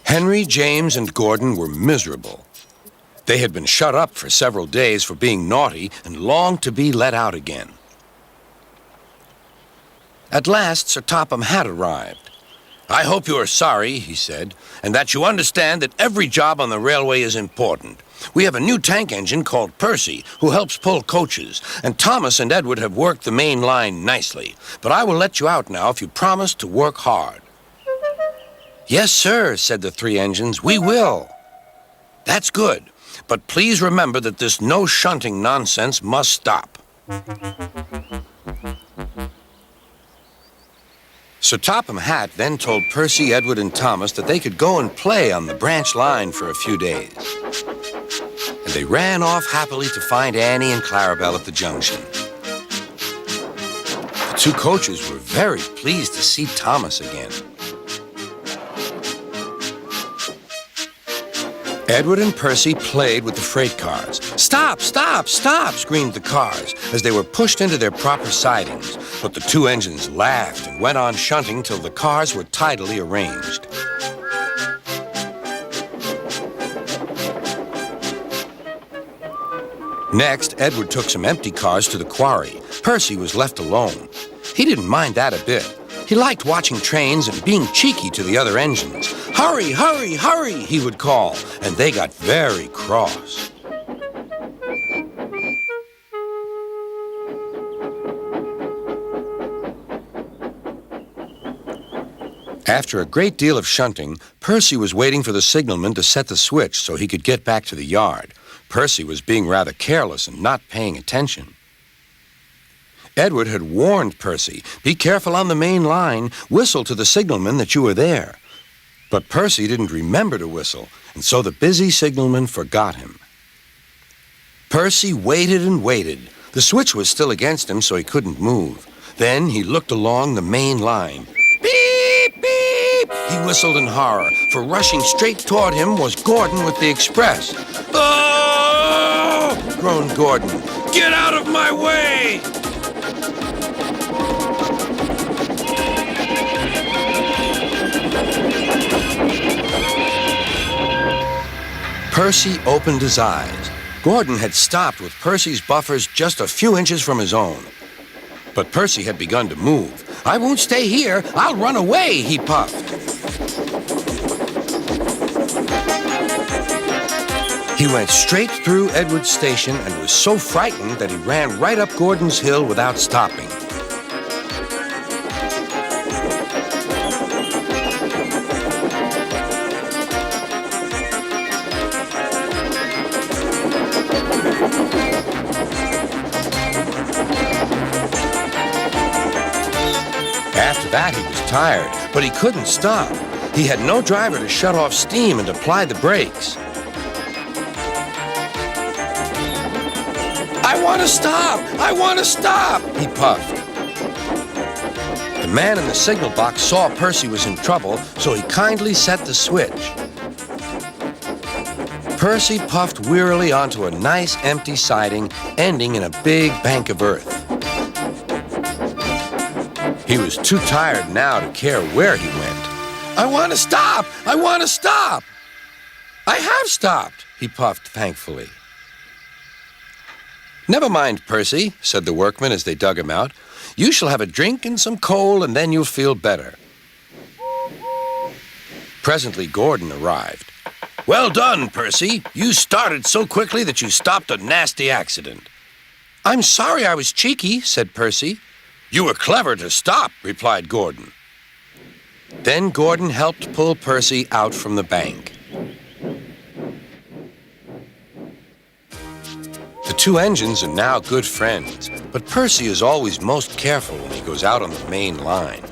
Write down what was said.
Henry, James, and Gordon were miserable. They had been shut up for several days for being naughty and longed to be let out again. At last, Sir Topham had arrived. "I hope you are sorry," he said, "and that you understand that every job on the railway is important. We have a new tank engine called Percy, who helps pull coaches, and Thomas and Edward have worked the main line nicely. But I will let you out now if you promise to work hard." "Yes, sir," said the three engines, "we will." "That's good, but please remember that this no shunting nonsense must stop." Sir Topham Hatt then told Percy, Edward, and Thomas that they could go and play on the branch line for a few days. And they ran off happily to find Annie and Clarabelle at the junction. The two coaches were very pleased to see Thomas again. Edward and Percy played with the freight cars. "Stop, stop, stop," screamed the cars as they were pushed into their proper sidings. But the two engines laughed and went on shunting till the cars were tidily arranged. Next, Edward took some empty cars to the quarry. Percy was left alone. He didn't mind that a bit. He liked watching trains and being cheeky to the other engines. "Hurry, hurry, hurry," he would call, and they got very cross. After a great deal of shunting, Percy was waiting for the signalman to set the switch so he could get back to the yard. Percy was being rather careless and not paying attention. Edward had warned Percy, "Be careful on the main line. Whistle to the signalman that you are there." But Percy didn't remember to whistle, and so the busy signalman forgot him. Percy waited and waited. The switch was still against him, so he couldn't move. Then he looked along the main line. "Beep, beep!" he whistled in horror, for rushing straight toward him was Gordon with the express. "Oh!" groaned Gordon. "Get out of my way!" Percy opened his eyes. Gordon had stopped with Percy's buffers just a few inches from his own. But Percy had begun to move. "I won't stay here. I'll run away," he puffed. He went straight through Edward's station and was so frightened that he ran right up Gordon's hill without stopping. After that, he was tired, but he couldn't stop. He had no driver to shut off steam and apply the brakes. "I want to stop! I want to stop!" he puffed. The man in the signal box saw Percy was in trouble, so he kindly set the switch. Percy puffed wearily onto a nice empty siding, ending in a big bank of earth. He was too tired now to care where he went. "I want to stop! I want to stop!" "I have stopped," he puffed thankfully. "Never mind, Percy," said the workmen as they dug him out. "You shall have a drink and some coal, and then you'll feel better." Presently, Gordon arrived. "Well done, Percy. You started so quickly that you stopped a nasty accident." "I'm sorry I was cheeky," said Percy. "You were clever to stop," replied Gordon. Then Gordon helped pull Percy out from the bank. The two engines are now good friends, but Percy is always most careful when he goes out on the main line.